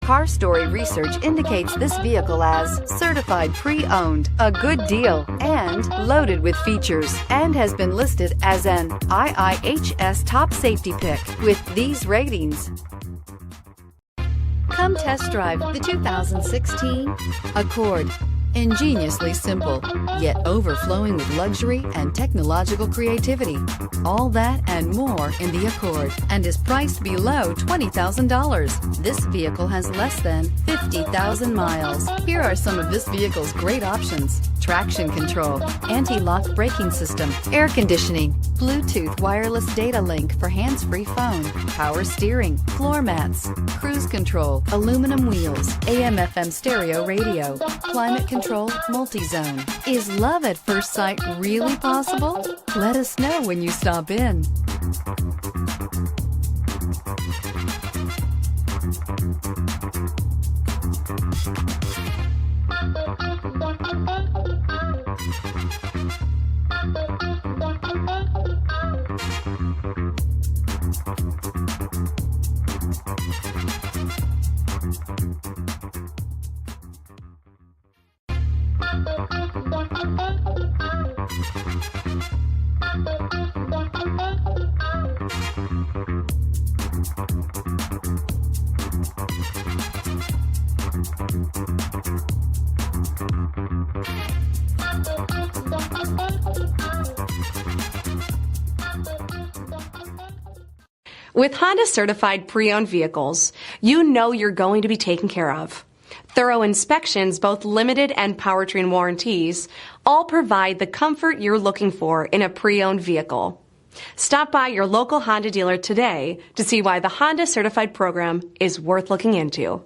Car Story research indicates this vehicle as certified pre-owned, a good deal, and loaded with features, and has been listed as an IIHS top safety pick with these ratings. Come test drive the 2016 Accord. Ingeniously simple, yet overflowing with luxury and technological creativity. All that and more in the Accord, and is priced below $20,000. This vehicle has less than 50,000 miles. Here are some of this vehicle's great options: traction control, anti-lock braking system, air conditioning, Bluetooth wireless data link for hands-free phone, power steering, floor mats, cruise control, aluminum wheels, AM/FM stereo radio, climate control, multi-zone. Is love at first sight really possible? Let us know when you stop in. With Honda certified pre-owned vehicles, you know you're going to be taken care of. Thorough inspections, both limited and powertrain warranties, all provide the comfort you're looking for in a pre-owned vehicle. Stop by your local Honda dealer today to see why the Honda certified program is worth looking into.